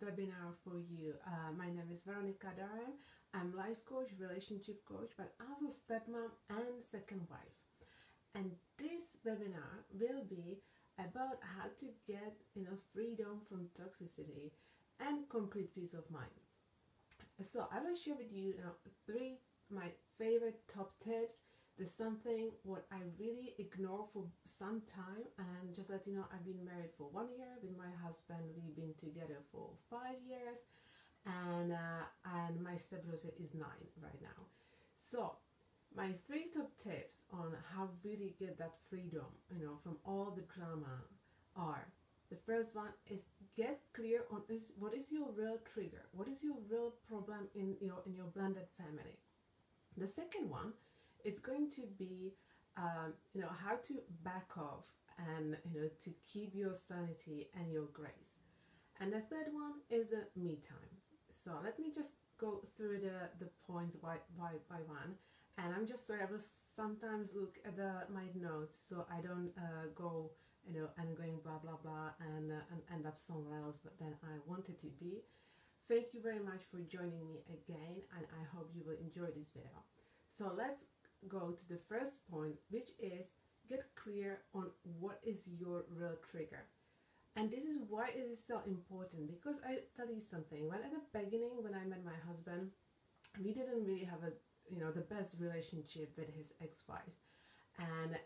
webinar for you. My name is Veronica Durham. I'm life coach, relationship coach, but also stepmom and second wife. And this webinar will be about how to get freedom from toxicity and complete peace of mind. So I will share with you three my favorite top tips. There's something what I really ignore for some time, and just let you know, I've been married for 1 year with my husband. We've been together for 5 years, and my stepdaughter is 9 right now. So my three top tips on how really get that freedom, from all the drama are: the first one is get clear on what is your real trigger, what is your real problem in your blended family. The second one is going to be how to back off and to keep your sanity and your grace. And the third one is a me time. So let me just go through the points by one. And I'm just sorry, I will sometimes look at my notes so I don't go and going blah blah blah and end up somewhere else but then I wanted to be. Thank you very much for joining me again, and I hope you will enjoy this video. So let's go to the first point, which is get clear on what is your real trigger. And this is why it is so important, because I tell you something, when at the beginning when I met my husband, we didn't really have the best relationship with his ex-wife. And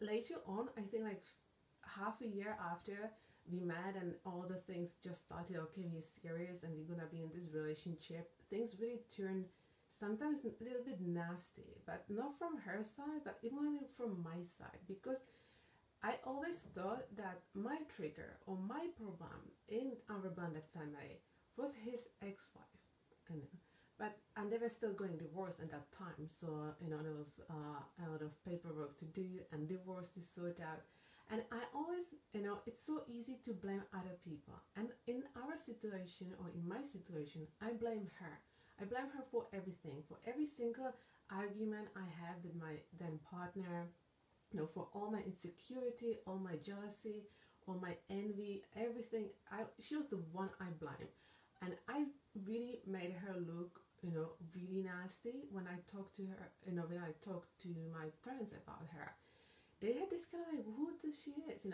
later on, I think like half a year after we met and all the things just started, okay, we're serious and we're gonna be in this relationship, things really turned sometimes a little bit nasty, but not from her side, but even from my side, because I always thought that my trigger or my problem in our blended family was his ex-wife, and they were still going divorce at that time, so there was a lot of paperwork to do and divorce to sort out. And I always, it's so easy to blame other people, and in our situation or in my situation, I blame her. I blame her for everything, for every single argument I have with my then partner, for all my insecurity, all my jealousy, all my envy, everything. She was the one I blame. And I really made her look, really nasty when I talked to her, when I talked to my friends about her. They had this kind of like, who does she is?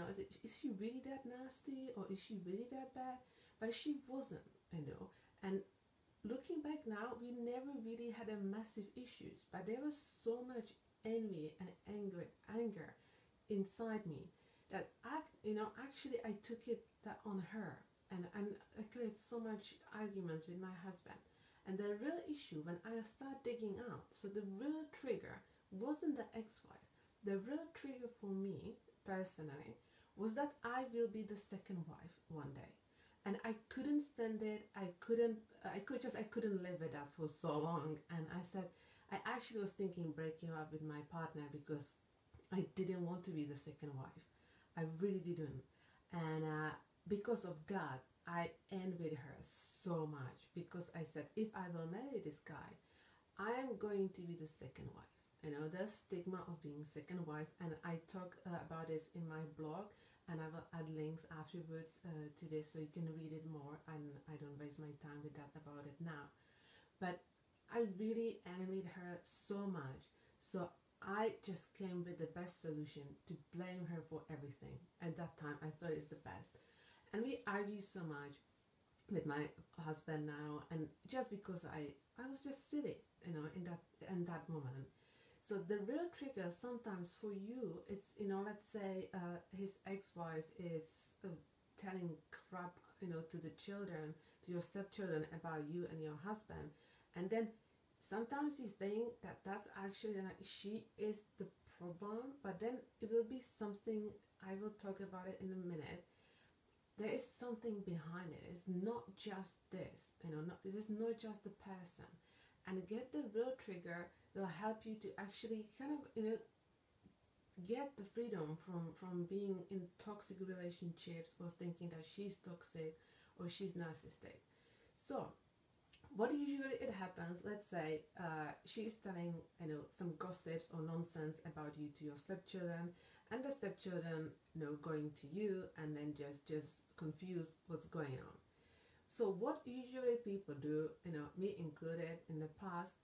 Is she really that nasty or is she really that bad? But she wasn't, And looking back now, we never really had a massive issues, but there was so much envy and anger inside me that actually I took it that on her, and I created so much arguments with my husband. And the real issue when I started digging out, so the real trigger wasn't the ex-wife. The real trigger for me personally was that I will be the second wife one day. And I couldn't stand it. I couldn't live with that for so long. And I said, I actually was thinking breaking up with my partner because I didn't want to be the second wife. I really didn't. And because of that, I envied her so much, because I said, if I will marry this guy, I am going to be the second wife. The stigma of being second wife. And I talk about this in my blog, and I will add links afterwards to this so you can read it more, and I don't waste my time with that about it now. But I really envied her so much, so I just came with the best solution to blame her for everything. At that time I thought it's the best, and we argue so much with my husband now, and just because I was just silly, in that moment. So the real trigger sometimes for you, it's, let's say his ex-wife is telling crap, to the children, to your stepchildren about you and your husband. And then sometimes you think that that's actually, like, she is the problem, but then it will be something, I will talk about it in a minute. There is something behind it. It's not just this, this is not just the person. And get the real trigger will help you to actually kind of, get the freedom from being in toxic relationships or thinking that she's toxic or she's narcissistic. So what usually it happens, let's say she's telling some gossips or nonsense about you to your stepchildren, and the stepchildren going to you and then just confused what's going on. So what usually people do, me included in the past,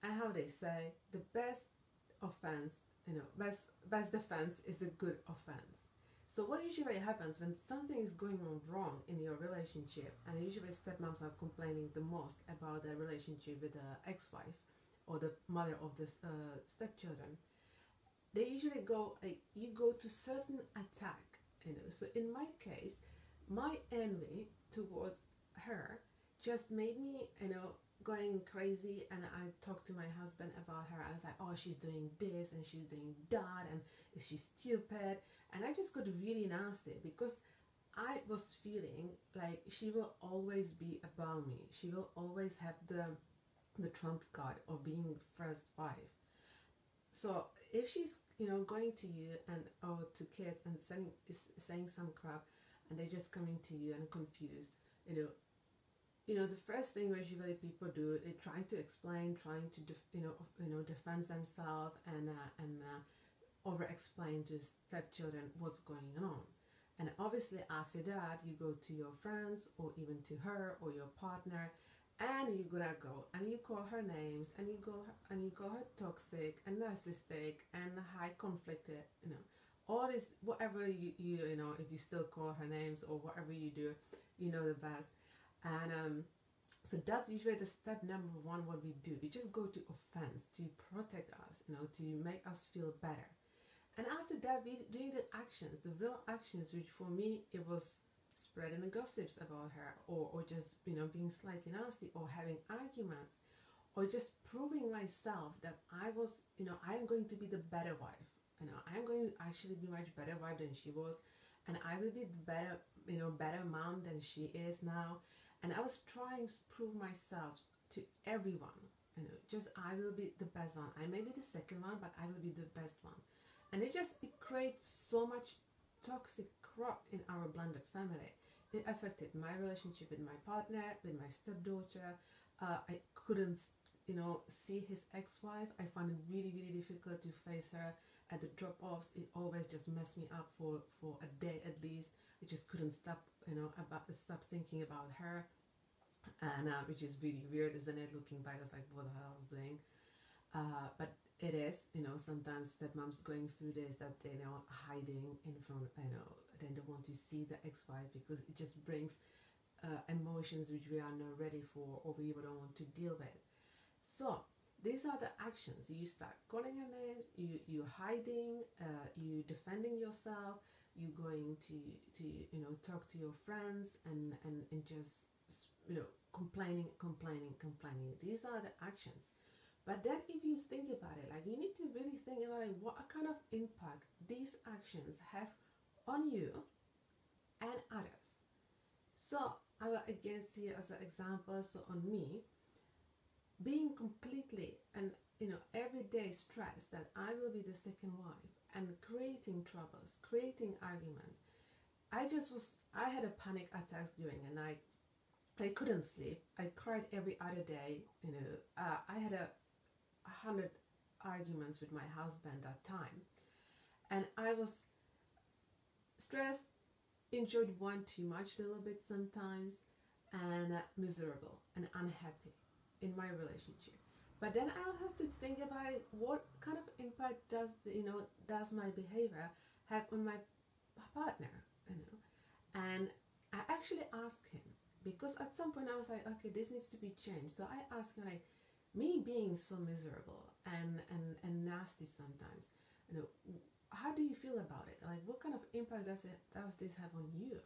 and how they say the best offense, best defense is a good offense. So what usually happens when something is going on wrong in your relationship, and usually stepmoms are complaining the most about their relationship with the ex-wife or the mother of the stepchildren, they usually go, you go to certain attack, So in my case, my envy towards her just made me, going crazy, and I talked to my husband about her, and I was like, oh, she's doing this and she's doing that, and she's stupid, and I just got really nasty because I was feeling like she will always be above me. She will always have the trump card of being first wife. So if she's going to you and or to kids and saying some crap, and they're just coming to you and confused, the first thing usually people do, they try to explain, trying to defend themselves and over explain to stepchildren what's going on. And obviously after that you go to your friends or even to her or your partner, and you gotta go and you call her names, and you call her toxic and narcissistic and high conflicted, all this, whatever you if you still call her names or whatever you do, the best. And so that's usually the step number one. What we do, we just go to offense to protect us, to make us feel better. And after that, we doing the actions, the real actions, which for me it was spreading the gossips about her, or just being slightly nasty, or having arguments, or just proving myself that I was, I'm going to be the better wife. I'm going to actually be much better wife than she was, and I will be the better mom than she is now. And I was trying to prove myself to everyone, just I will be the best one. I may be the second one, but I will be the best one. And it creates so much toxic crap in our blended family. It affected my relationship with my partner, with my stepdaughter. I couldn't, see his ex-wife. I found it really, really difficult to face her at the drop-offs. It always just messed me up for a day at least. I just couldn't stop, stop thinking about her. And which is really weird, isn't it? Looking back, I was like, what the hell I was doing? But it is, sometimes stepmoms going through this, that they hiding in front, they don't want to see the ex-wife because it just brings emotions which we are not ready for or we don't want to deal with. So these are the actions. You start calling her names, you hiding, you defending yourself, you going to talk to your friends and just complaining. These are the actions. But then if you think about it, like, you need to really think about it, what kind of impact these actions have on you and others. So I will again see it as an example. So on me, being completely and everyday stressed that I will be the second wife and creating troubles, creating arguments. I had a panic attacks during the night. I couldn't sleep. I cried every other day. I had 100 arguments with my husband that time, and I was stressed, enjoyed one too much a little bit sometimes, and miserable and unhappy in my relationship. But then I'll have to think about it, what kind of impact does my behavior have on my partner, and I actually asked him, because at some point I was like, okay, this needs to be changed. So I asked him, like, me being so miserable and nasty sometimes, how do you feel about it? Like, what kind of impact does this have on you?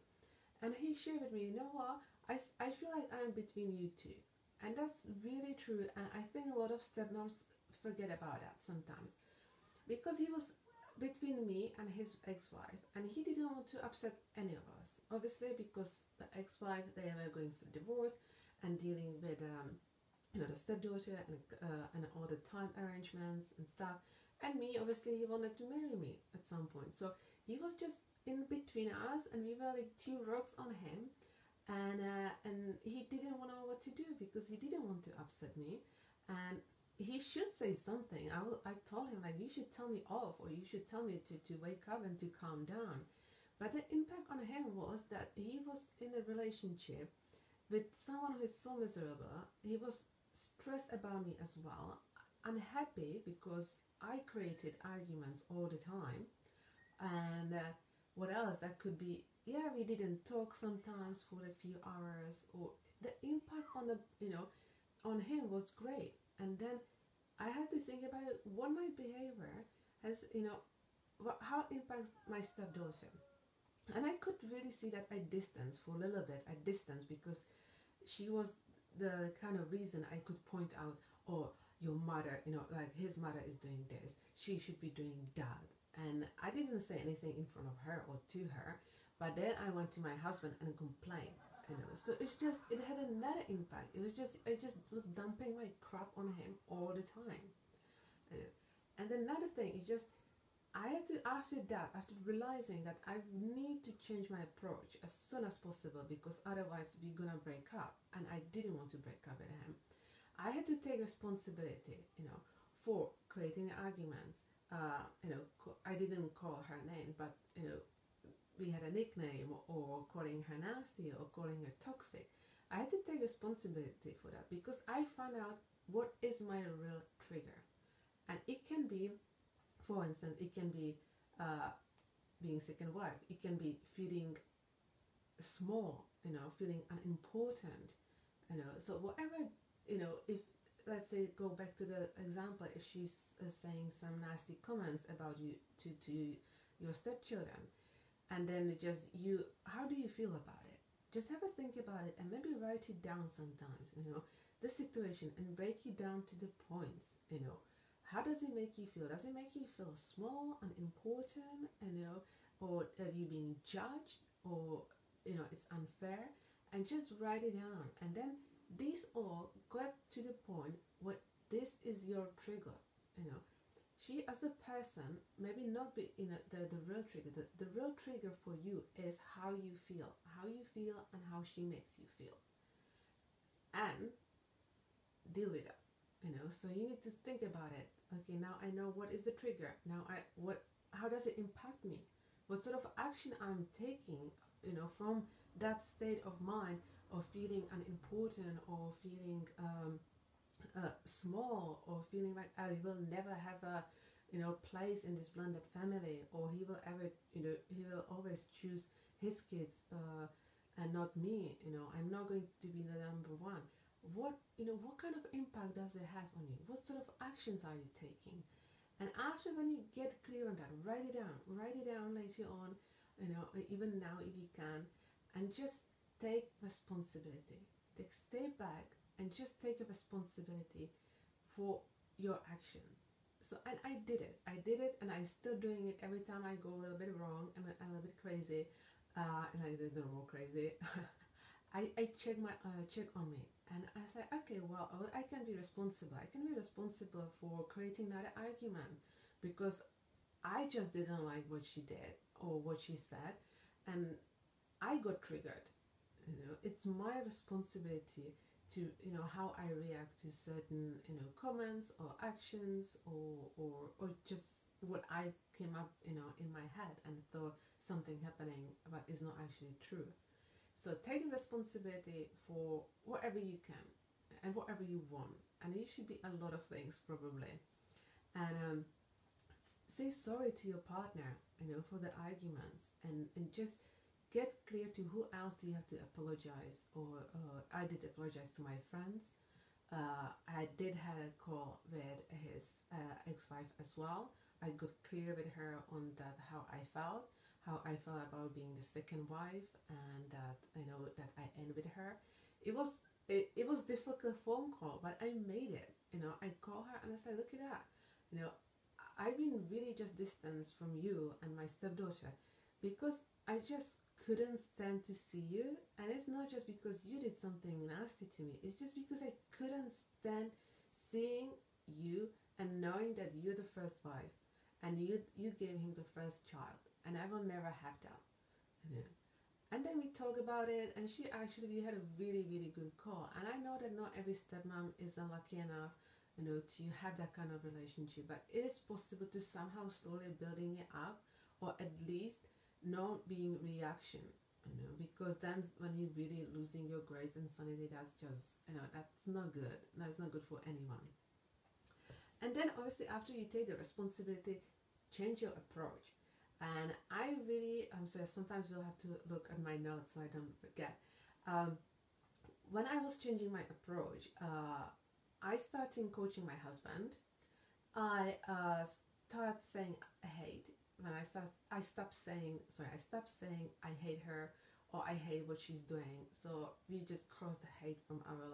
And he shared with me, what, I feel like I'm between you two. And that's really true. And I think a lot of stepmoms forget about that sometimes, because he was between me and his ex-wife, and he didn't want to upset any of us, obviously, because the ex-wife, they were going through divorce and dealing with the stepdaughter and all the time arrangements and stuff. And me, obviously, he wanted to marry me at some point. So he was just in between us, and we were like two rocks on him. And he didn't know what to do, because he didn't want to upset me. And he should say something. I told him, like, you should tell me off, or you should tell me to wake up and to calm down. But the impact on him was that he was in a relationship with someone who is so miserable. He was stressed about me as well, unhappy because I created arguments all the time. And what else? That could be, yeah, we didn't talk sometimes for a few hours, or the impact on the, on him was great. And then I had to think about it, what my behavior has, how it impacts my stepdaughter. And I could really see that I distanced for a little bit. I distanced because she was the kind of reason I could point out, oh, your mother, like his mother is doing this, she should be doing that. And I didn't say anything in front of her or to her, but then I went to my husband and complained. So it's just, it had another impact. It was just, I just was dumping my crap on him all the time. And then another thing is just, I had to, after that, after realizing that I need to change my approach as soon as possible, because otherwise we're gonna break up, and I didn't want to break up with him. I had to take responsibility, for creating arguments. I didn't call her name, but we had a nickname, or calling her nasty, or calling her toxic. I had to take responsibility for that, because I found out what is my real trigger. And it can be, for instance, it can be being second wife. It can be feeling small, feeling unimportant, So whatever, if, let's say, go back to the example, if she's saying some nasty comments about you to your stepchildren, and then just you, how do you feel about it? Just have a think about it, and maybe write it down sometimes, the situation, and break it down to the points, How does it make you feel? Does it make you feel small, unimportant, or that you're being judged, or it's unfair? And just write it down, and then these all get to the point where this is your trigger. She, as a person, maybe not be the real trigger. The real trigger for you is how you feel, and how she makes you feel, and deal with it. So you need to think about it. Okay, now I know what is the trigger. Now how does it impact me? What sort of action I'm taking, from that state of mind of feeling unimportant, or feeling small, or feeling like I will never have a place in this blended family, or he will ever, he will always choose his kids and not me. I'm not going to be the number one. What kind of impact does it have on you? What sort of actions are you taking? And after, when you get clear on that, write it down later on, even now if you can, and just take responsibility. Take a step back and just take a responsibility for your actions. So, and I did it, and I'm still doing it every time I go a little bit wrong and a little bit crazy, and I did no more crazy. I check on me, and I say, okay, well, I can be responsible. I can be responsible for creating that argument, because I just didn't like what she did or what she said, and I got triggered. It's my responsibility to, how I react to certain, comments or actions, or just what I came up, in my head and thought something happening, but is not actually true. So take the responsibility for whatever you can and whatever you want, and it should be a lot of things probably. And say sorry to your partner, for the arguments, and just get clear to who else do you have to apologize. Or I did apologize to my friends. I did have a call with his ex-wife as well. I got clear with her on that, how I felt about being the second wife, and that that I end with her. It was difficult phone call, but I made it. I call her and I said, look at that. I've been really just distanced from you and my stepdaughter, because I just couldn't stand to see you. And it's not just because you did something nasty to me, it's just because I couldn't stand seeing you and knowing that you're the first wife, and you gave him the first child, and I will never have that. And then we talk about it, and we had a really, really good call. And I know that not every stepmom is unlucky enough, to have that kind of relationship, but it is possible to somehow slowly building it up, or at least not being reaction. you know, because then when you're really losing your grace and sanity, that's just, you know, that's not good. That's not good for anyone. And then obviously after you take the responsibility, change your approach. And I really, I'm sorry, sometimes you'll have to look at my notes so I don't forget. When I was changing my approach, I started coaching my husband. I start saying I hate. When I stopped saying, I hate her or I hate what she's doing. So we just crossed the hate from our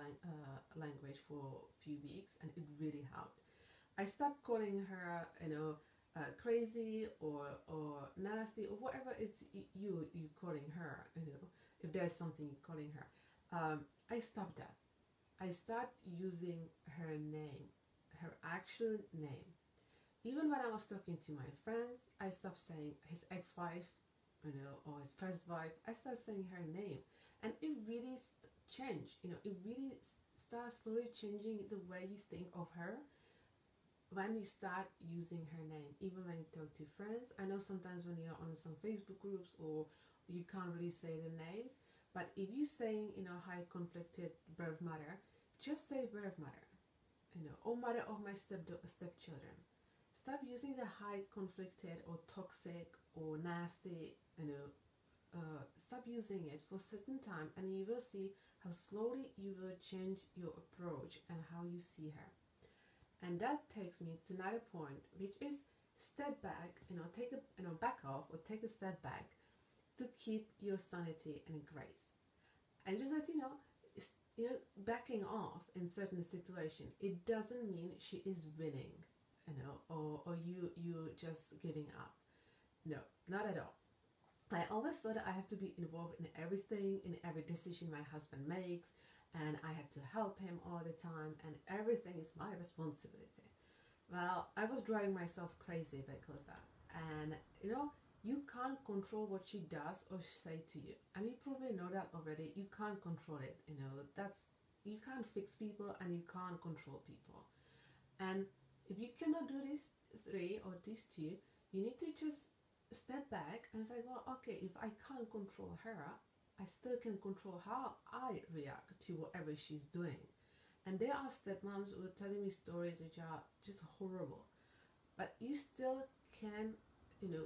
language for a few weeks, and it really helped. I stopped calling her, you know, crazy or nasty or whatever it's you calling her. You know, if there's something you're calling her, I stopped that. I start using her name, her actual name. Even when I was talking to my friends, I stopped saying his ex-wife, you know, or his first wife. I started saying her name, and it really changed. You know, it really starts slowly changing the way you think of her when you start using her name. Even when you talk to friends, I know sometimes when you're on some Facebook groups or you can't really say the names, but if you're saying, you know, high conflicted birth mother, just say birth mother, you know, or mother of my stepchildren. Stop using the high conflicted or toxic or nasty, you know, stop using it for a certain time, and you will see how slowly you will change your approach and how you see her. And that takes me to another point, which is step back, you know, take a, you know, back off or take a step back to keep your sanity and grace. And just that, you know, backing off in certain situation, it doesn't mean she is winning, you know, or you just giving up. No, not at all. I always thought that I have to be involved in everything, in every decision my husband makes, and I have to help him all the time, and everything is my responsibility. Well, I was driving myself crazy because of that. And you know, you can't control what she does or say to you, and you probably know that already. You can't control it. You know, that's, you can't fix people and you can't control people. And if you cannot do these three or these two, you need to just step back and say, well, okay, if I can't control her, I still can control how I react to whatever she's doing. And there are stepmoms who are telling me stories which are just horrible, but you still can, you know,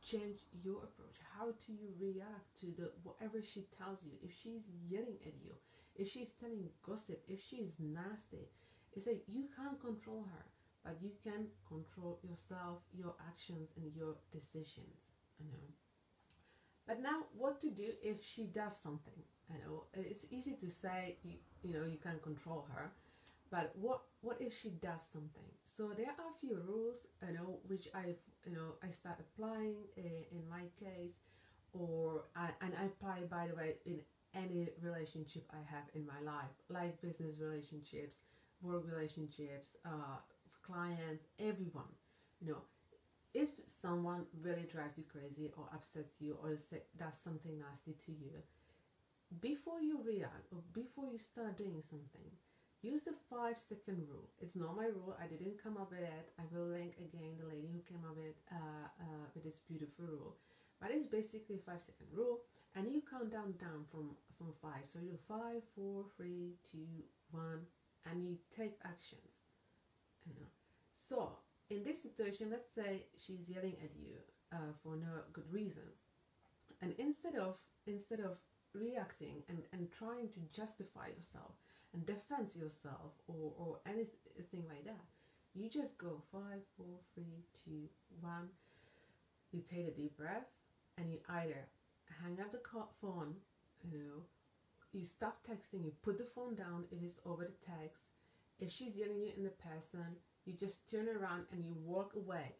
change your approach. How do you react to the whatever she tells you? If she's yelling at you, if she's telling gossip, if she's nasty, it's like you can't control her, but you can control yourself, your actions, and your decisions. You know. But now, what to do if she does something? You know, it's easy to say you know you can control her, but what if she does something? So there are a few rules, you know, which I start applying in my case, and I apply, by the way, in any relationship I have in my life, like business relationships, work relationships, clients, everyone. You know, if someone really drives you crazy or upsets you or does something nasty to you, before you react or before you start doing something, use the 5-second rule. It's not my rule. I didn't come up with it. I will link again the lady who came up with this beautiful rule. But it's basically a 5-second rule, and you count down from 5. So you do 5, 4, 3, 2, 1, and you take actions. You know. So in this situation, let's say she's yelling at you for no good reason, and instead of reacting and trying to justify yourself and defend yourself or anything like that, you just go 5, 4, 3, 2, 1. You take a deep breath, and you either hang up the phone, you know, you stop texting, you put the phone down if it's over the text. If she's yelling you in the person, you just turn around and you walk away.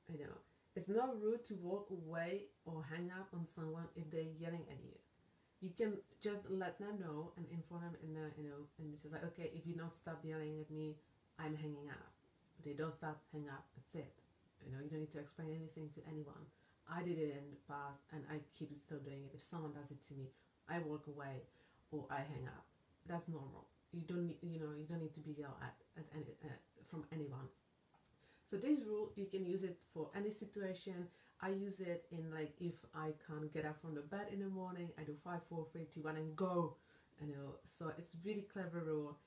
You know, it's not rude to walk away or hang up on someone if they're yelling at you. You can just let them know and inform them, and it's just like, okay, if you don't stop yelling at me, I'm hanging up. If they don't stop, hang up. That's it. You know, you don't need to explain anything to anyone. I did it in the past, and I keep still doing it. If someone does it to me, I walk away or I hang up. That's normal. You don't need, you don't need to be yelled at from anyone. So this rule, you can use it for any situation. I use it in like if I can't get up from the bed in the morning, I do 5, 4, 3, 2, 1 and go. So it's really clever rule.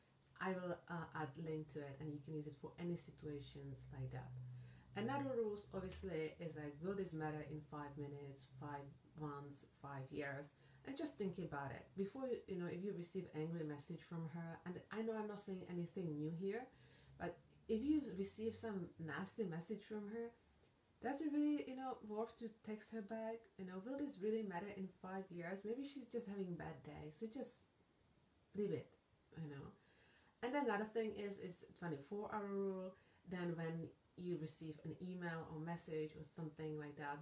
I will add link to it, and you can use it for any situations like that. Another rules obviously is like, will this matter in 5 minutes, 5 months, 5 years? And just think about it before if you receive angry message from her, and I know I'm not saying anything new here, but if you receive some nasty message from her, does it really worth to text her back? Will this really matter in 5 years? Maybe she's just having a bad day, so just leave it. And then another thing is 24-hour rule. Then when you receive an email or message or something like that,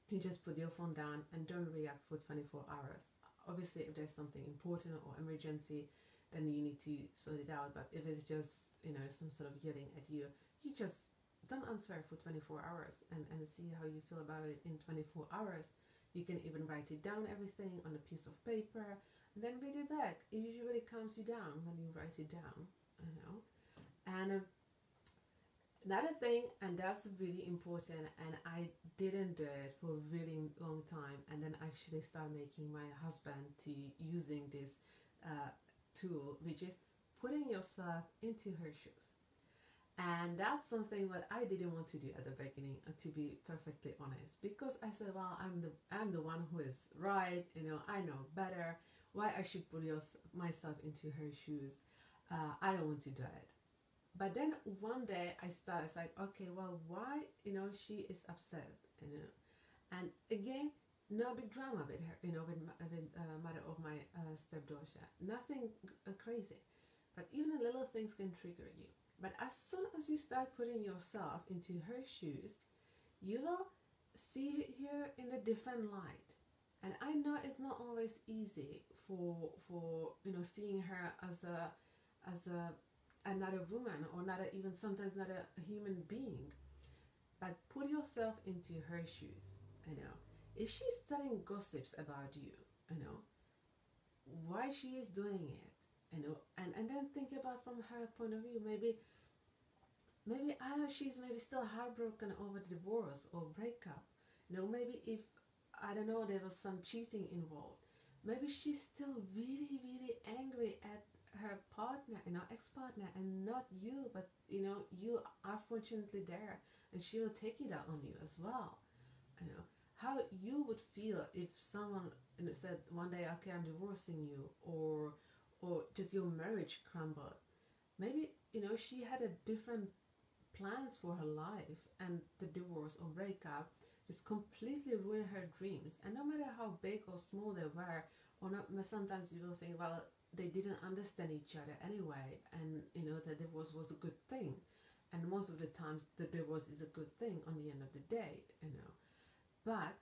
you just put your phone down and don't react for 24 hours. Obviously, if there's something important or emergency, then you need to sort it out. But if it's just some sort of yelling at you, you just don't answer for 24 hours and see how you feel about it in 24 hours. You can even write it down, everything on a piece of paper, and then read it back. It usually calms you down when you write it down. And another thing, and that's really important, and I didn't do it for a really long time, and then actually started making my husband to using this tool, which is putting yourself into her shoes. And that's something that I didn't want to do at the beginning, to be perfectly honest, because I said, well, I'm the one who is right, I know better, why I should put myself into her shoes. I don't want to do it. But then one day I started, it's like, okay, well, why, she is upset, and again, no big drama with her, with mother of my stepdaughter, nothing crazy, but even little things can trigger you. But as soon as you start putting yourself into her shoes, you will see her in a different light. And I know it's not always easy for seeing her as another woman, or not even sometimes not a human being. But put yourself into her shoes. If she's telling gossips about you, why she is doing it. And then think about from her point of view. Maybe I don't know, she's maybe still heartbroken over divorce or breakup. Maybe if, I don't know, there was some cheating involved. Maybe she's still really, really angry at her partner, ex-partner, and not you, but you are fortunately there, and she will take it out on you as well. How you would feel if someone said one day, okay, I'm divorcing you, or just your marriage crumbled. Maybe she had a different plans for her life, and the divorce or breakup just completely ruined her dreams. And no matter how big or small they were, or not, sometimes you will think, well, they didn't understand each other anyway, and the divorce was a good thing, and most of the times the divorce is a good thing on the end of the day. But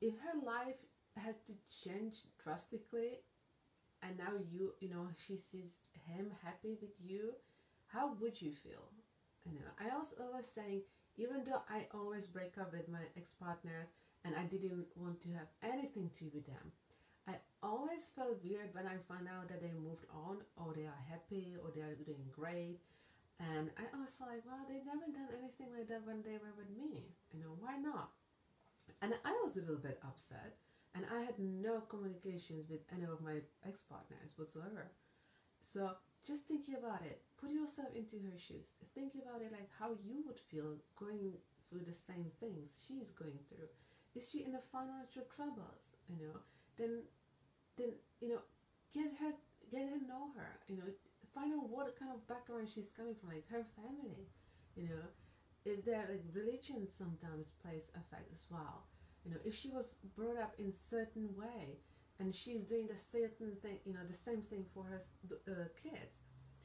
if her life had to change drastically, and now she sees him happy with you, how would you feel? I also always saying, even though I always break up with my ex-partners and I didn't want to have anything to do with them, I always felt weird when I found out that they moved on, or they are happy, or they are doing great. And I always felt like, well, they never done anything like that when they were with me. Why not? And I was a little bit upset, and I had no communications with any of my ex-partners whatsoever. So just thinking about it, put yourself into her shoes. Think about it, like how you would feel going through the same things she's going through. Is she in a financial troubles? Then get her know her. Find out what kind of background she's coming from, like her family. If their religion sometimes plays effect as well. If she was brought up in certain way, and she's doing the certain thing, the same thing for her kids.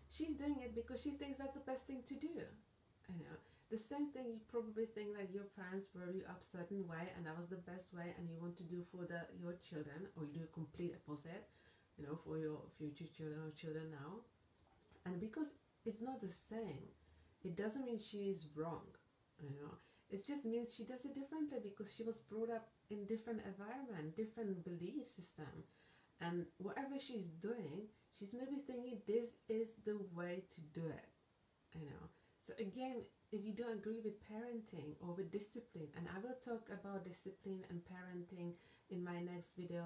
She's doing it because she thinks that's the best thing to do. The same thing you probably think, like your parents brought you up certain way, and that was the best way, and you want to do for your children, or you do a complete opposite, for your future children or children now. And because it's not the same, it doesn't mean she is wrong. It just means she does it differently because she was brought up in different environment, different belief system, and whatever she's doing, she's maybe thinking this is the way to do it. So again, if you don't agree with parenting or with discipline, and I will talk about discipline and parenting in my next video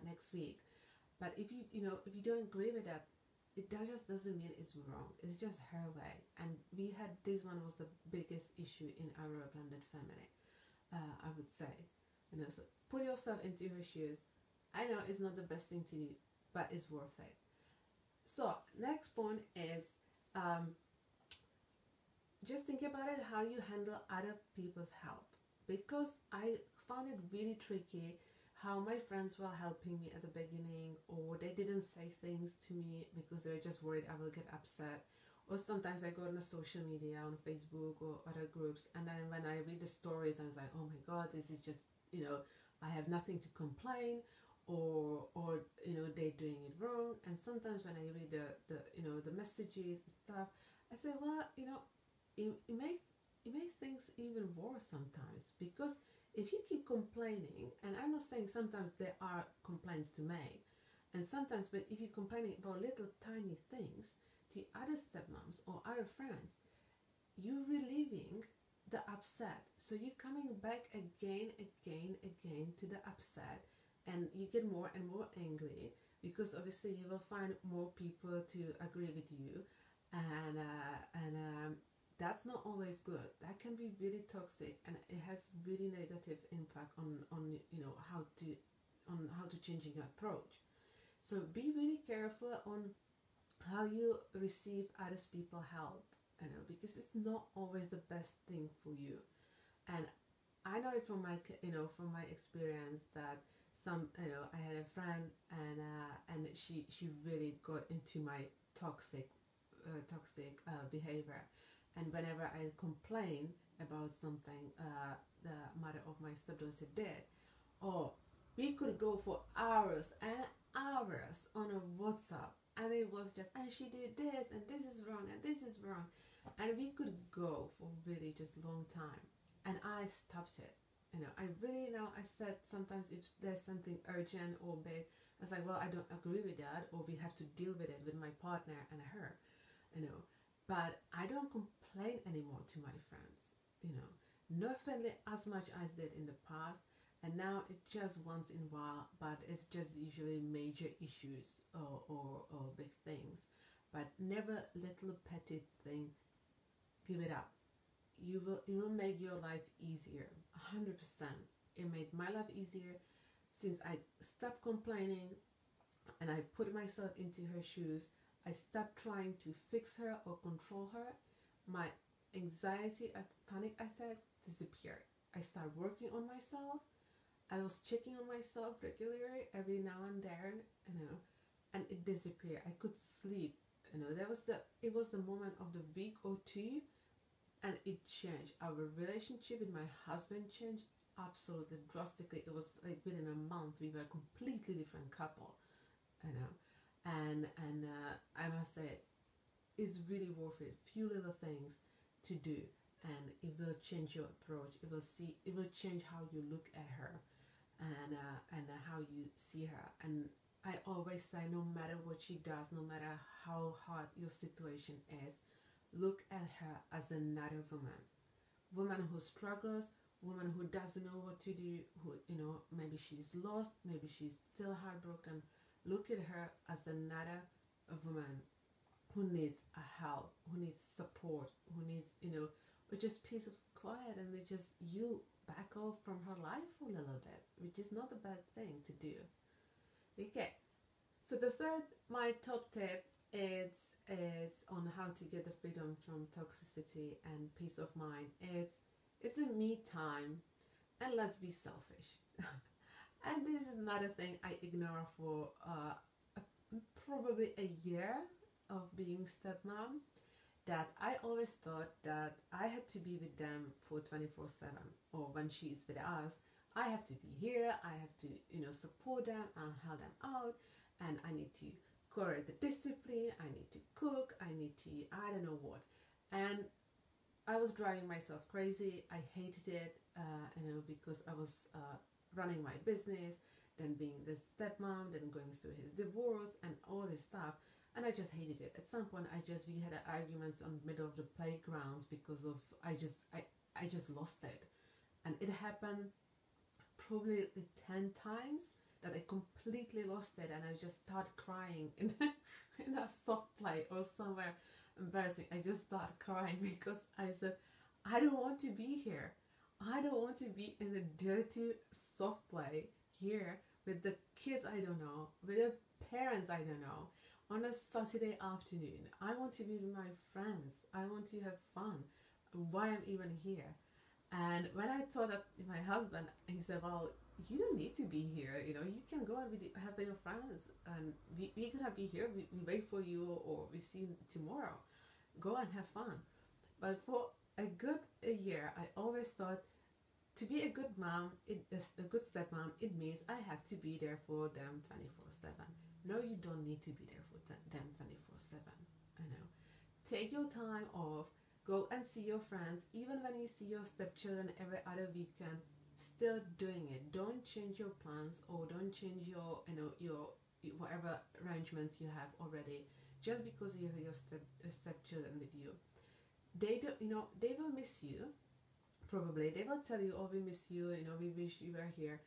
next week. But if if you don't agree with that, that just doesn't mean it's wrong. It's just her way. And we had, this one was the biggest issue in our blended family, I would say. So put yourself into her shoes. I know it's not the best thing to do, but it's worth it. So next point is, just think about it, how you handle other people's help. Because I found it really tricky how my friends were helping me at the beginning, or they didn't say things to me because they're just worried I will get upset. Or sometimes I go on the social media, on Facebook or other groups, and then when I read the stories, I was like, oh my god, this is just, I have nothing to complain, or they're doing it wrong. And sometimes when I read the messages and stuff, I say, well, it makes things even worse sometimes, because if you keep complaining, and I'm not saying sometimes there are complaints to make, and sometimes, but if you're complaining about little tiny things to other stepmoms or other friends, you're relieving the upset. So you're coming back again to the upset, and you get more and more angry, because obviously you will find more people to agree with you, and that's not always good. That can be really toxic, and it has really negative impact on how to changing your approach. So be really careful on how you receive others people help, because it's not always the best thing for you. And I know it from my experience that I had a friend, and she really got into my toxic behavior. And whenever I complain about something the mother of my stepdaughter did, we could go for hours and hours on a WhatsApp, and it was just, and she did this, and this is wrong, and this is wrong, and we could go for really just long time. And I stopped it. I really I said, sometimes if there's something urgent or big, I was like, well, I don't agree with that, or we have to deal with it with my partner and her, but I don't complain anymore to my friends, not as much as did in the past. And now it's just once in a while, but it's just usually major issues or big things, but never little petty thing. Give it up. It will make your life easier, 100%. It made my life easier since I stopped complaining, and I put myself into her shoes. I stopped trying to fix her or control her. My anxiety and panic attacks disappeared. I started working on myself. I was checking on myself regularly, every now and then, and it disappeared. I could sleep. It was the moment of the week or two, and it changed. Our relationship with my husband changed absolutely drastically. It was like within a month we were a completely different couple, and I must say, it's really worth it. Few little things to do, and it will change your approach. It will change how you look at her, and how you see her. And I always say, no matter what she does, no matter how hard your situation is, look at her as another woman who struggles, woman who doesn't know what to do, who maybe she's lost, maybe she's still heartbroken. Look at her as another woman who needs a help, who needs support, who needs or just peace of quiet, and we just back off from her life for a little bit, which is not a bad thing to do. Okay, so my top tip is on how to get the freedom from toxicity and peace of mind. It's a me time, and let's be selfish. And this is another thing I ignore for probably a year of being stepmom, that I always thought that I had to be with them for 24/7, or when she's with us, I have to be here, I have to support them and help them out, and I need to correct the discipline, I need to cook, I need to, I don't know what. And I was driving myself crazy. I hated it, because I was running my business, then being the stepmom, then going through his divorce and all this stuff. and I just hated it. At some point, we had arguments on the middle of the playgrounds because of I just lost it, and it happened probably 10 times that I completely lost it, and I just started crying in in a soft play or somewhere embarrassing. I just started crying because I said, I don't want to be here. I don't want to be in the dirty soft play here with the kids I don't know, with the parents I don't know, on a Saturday afternoon. I want to be with my friends. I want to have fun. Why I'm even here? And when I told that to my husband, he said, well, you don't need to be here. You know, you can go and have your friends, and we could have be here. We wait for you, or we see you tomorrow. Go and have fun. But for a good year, I always thought to be a good mom, a good stepmom, it means I have to be there for them 24/7. No, you don't need to be there for them 24/7. I know. Take your time off. Go and see your friends, even when you see your stepchildren every other weekend. Still doing it. Don't change your plans, or don't change your your whatever arrangements you have already, just because you have your stepchildren with you. They do, they will miss you. Probably they will tell you, oh, we miss you. We wish you were here.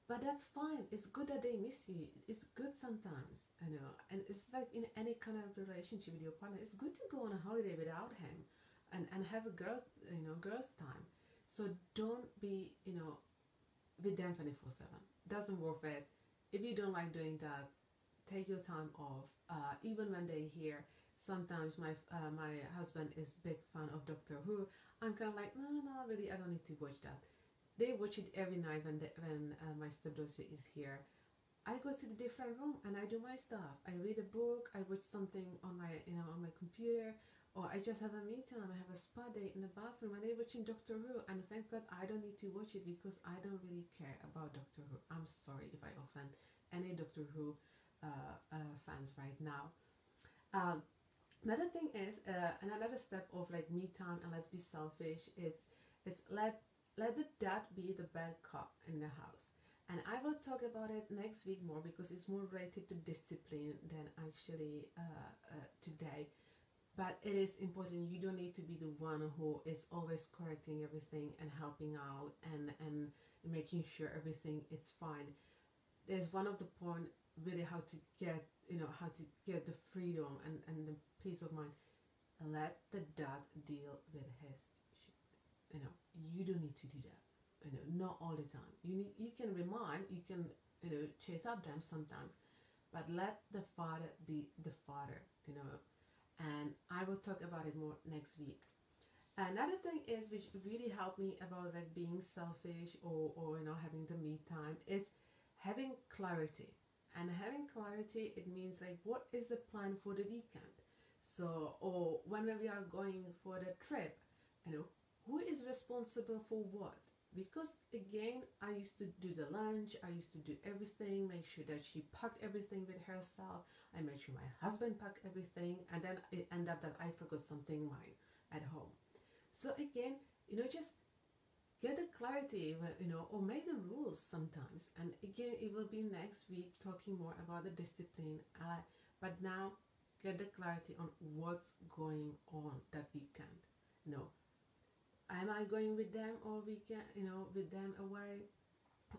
But that's fine. It's good that they miss you. It's good sometimes, and it's like in any kind of relationship with your partner. It's good to go on a holiday without him, and have a girls' time. So don't be, with them 24/7. Doesn't worth it. If you don't like doing that, take your time off. Even when they're here, sometimes my husband is big fan of Doctor Who. I'm kind of like, no, really, I don't need to watch that. They watch it every night when my stepdaughter is here. I go to the different room and I do my stuff. I read a book. I watch something on my computer, or I just have a me time. I have a spa day in the bathroom, and they're watching Doctor Who. And thank God I don't need to watch it, because I don't really care about Doctor Who. I'm sorry if I offend any Doctor Who fans right now. Another thing is another step of like me time, and let's be selfish. It's let the dad be the bad cop in the house. And I will talk about it next week more, because it's more related to discipline than actually today. But it is important. You don't need to be the one who is always correcting everything and helping out and making sure everything is fine. There's one of the point really how to get the freedom and the peace of mind. Let the dad deal with his shit. You don't need to do that. Not all the time. You can remind, you can chase up them sometimes, but let the father be the father. And I will talk about it more next week. Another thing is, which really helped me about like being selfish or having the me time, is having clarity. And having clarity, it means like, what is the plan for the weekend? So, or when we are going for the trip, who is responsible for what? Because again, I used to do the lunch, I used to do everything, make sure that she packed everything with herself. I made sure my husband packed everything, and then it ended up that I forgot something mine at home. So again, just get the clarity, or make the rules sometimes. And again, it will be next week talking more about the discipline. But now, get the clarity on what's going on that weekend. Am I going with them all weekend, with them away?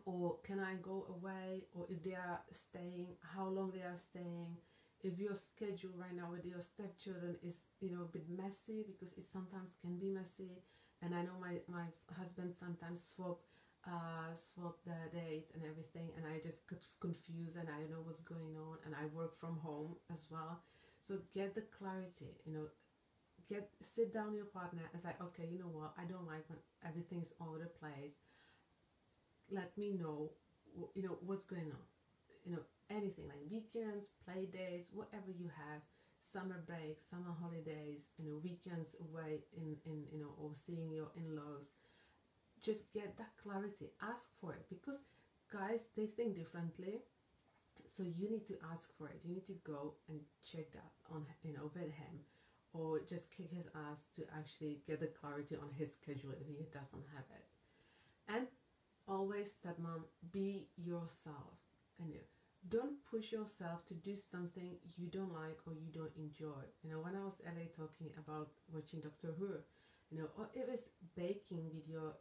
Or can I go away? Or if they are staying, how long they are staying? If your schedule right now with your stepchildren is, a bit messy, because it sometimes can be messy. And I know my husband sometimes swap the dates and everything, and I just get confused and I don't know what's going on, and I work from home as well. So get the clarity, sit down with your partner and say, okay, you know what, I don't like when everything's all over the place. Let me know, what's going on. Anything like weekends, play days, whatever you have, summer breaks, summer holidays, weekends away in or seeing your in-laws. Just get that clarity. Ask for it, because guys, they think differently. So you need to ask for it. You need to go and check that on, with him, or just kick his ass to actually get the clarity on his schedule if he doesn't have it. And always, stepmom, be yourself. Don't push yourself to do something you don't like or you don't enjoy. You know, when I was LA talking about watching Doctor Who, you know, or it was baking with your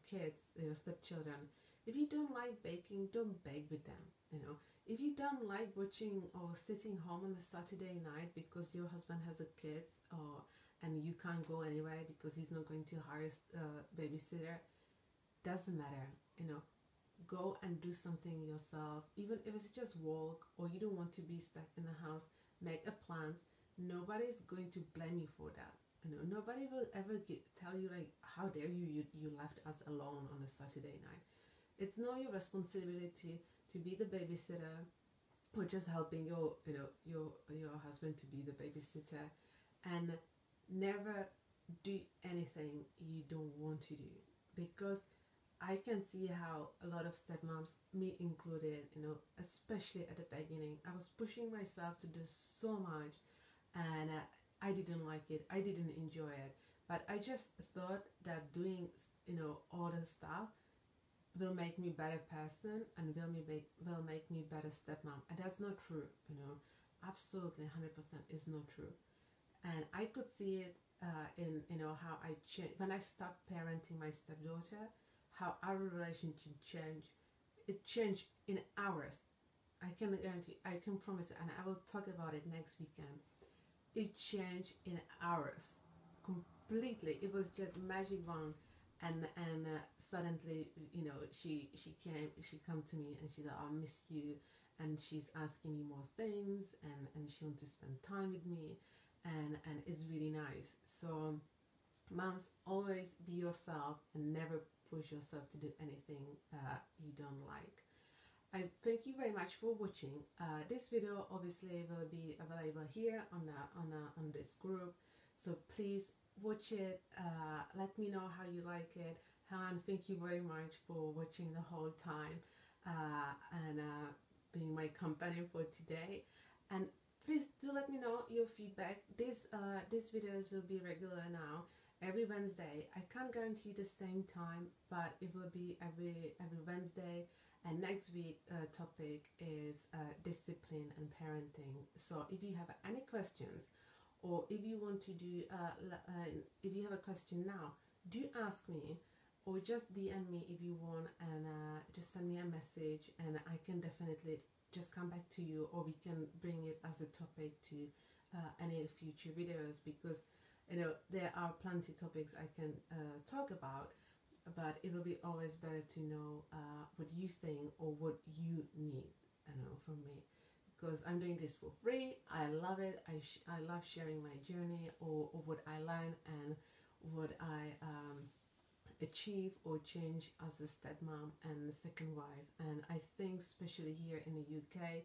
kids, your stepchildren. If you don't like baking, don't bake with them. You know, if you don't like watching or sitting home on a Saturday night because your husband has a kids, or and you can't go anywhere because he's not going to hire a babysitter, doesn't matter. You know, go and do something yourself, even if it's just walk, or you don't want to be stuck in the house. Make a plan. Nobody's going to blame you for that. You know, nobody will ever tell you like, how dare you left us alone on a Saturday night. It's not your responsibility to be the babysitter, or just helping your, you know, your husband to be the babysitter. And never do anything you don't want to do, because I can see how a lot of stepmoms, me included, you know, especially at the beginning, I was pushing myself to do so much, and I didn't like it, I didn't enjoy it, but I just thought that doing, you know, all the stuff will make me better person and will make me better stepmom, and that's not true. You know, absolutely 100% is not true. And I could see it in, you know, how I changed when I stopped parenting my stepdaughter, how our relationship changed. It changed in hours. I can guarantee, I can promise it, and I will talk about it next weekend. It changed in hours, completely. It was just magic wand, and suddenly, you know, she come to me and she's like, I miss you, and she's asking me more things, and she wants to spend time with me, and it's really nice. So moms, always be yourself and never push yourself to do anything you don't like. I thank you very much for watching. This video obviously will be available here on this group, so please watch it. Let me know how you like it, and thank you very much for watching the whole time, and being my companion for today. And please do let me know your feedback. These videos will be regular now, every Wednesday. I can't guarantee the same time, but it will be every Wednesday. And next week topic is discipline and parenting. So if you have any questions, or if you want to do if you have a question now, do ask me, or just DM me if you want, and just send me a message, and I can definitely just come back to you, or we can bring it as a topic to any future videos, because you know there are plenty topics I can talk about, but it will be always better to know what you think or what you need, you know, from me, because I'm doing this for free. I love it. I love sharing my journey, or what I learn and what I achieve or change as a stepmom and a second wife. And I think especially here in the UK,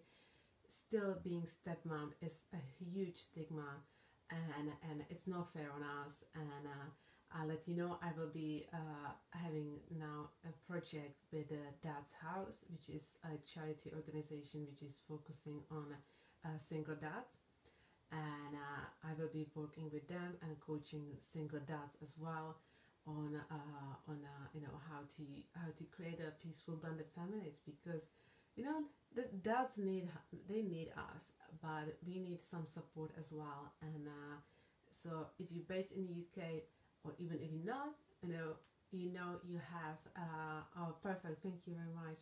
still being stepmom is a huge stigma, and it's not fair on us. And I'll let you know, I will be having now a project with Dad's House, which is a charity organization which is focusing on single dads, and I will be working with them and coaching single dads as well on you know, how to create a peaceful blended families, because you know that does need, they need us, but we need some support as well. And so if you're based in the UK, or even if you're not, you have oh, perfect, thank you very much.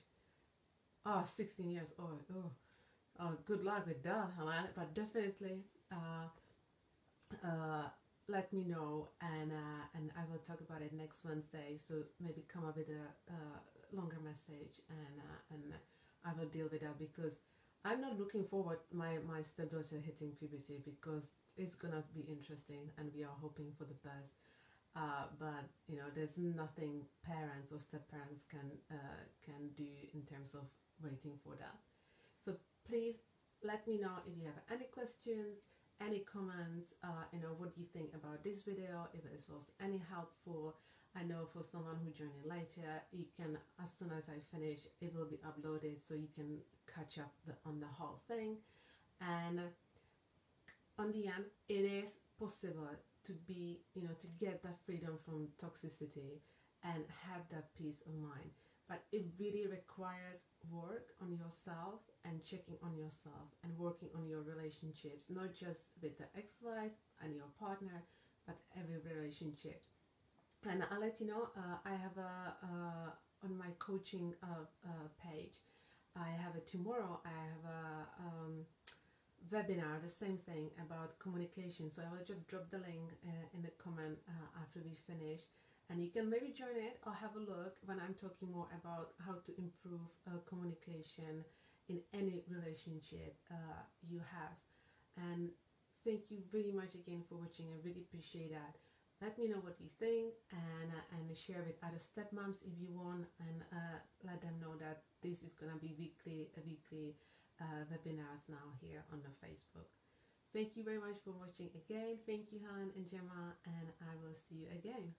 Oh, 16 years old. Oh, good luck with that, but definitely let me know, and I will talk about it next Wednesday. So maybe come up with a longer message, and I will deal with that, because I'm not looking forward my stepdaughter hitting puberty, because it's gonna be interesting, and we are hoping for the best. But you know, there's nothing parents or step parents can do in terms of waiting for that. So please let me know if you have any questions, any comments. You know, what you think about this video, if it was any helpful. I know for someone who joined in later, you can, as soon as I finish, it will be uploaded, so you can catch up on the whole thing. And on the end, it is possible to be, you know, to get that freedom from toxicity and have that peace of mind. but it really requires work on yourself and checking on yourself and working on your relationships, not just with the ex-wife and your partner, but every relationship. And I'll let you know, I have on my coaching page, I have a tomorrow, I have a webinar, the same thing about communication. So I will just drop the link in the comment after we finish, and you can maybe join it or have a look when I'm talking more about how to improve communication in any relationship you have. And thank you very much again for watching. I really appreciate that. Let me know what you think, and share with other stepmoms if you want, and let them know that this is gonna be weekly webinars now here on the Facebook. Thank you very much for watching again. Thank you, Han and Gemma, and I will see you again.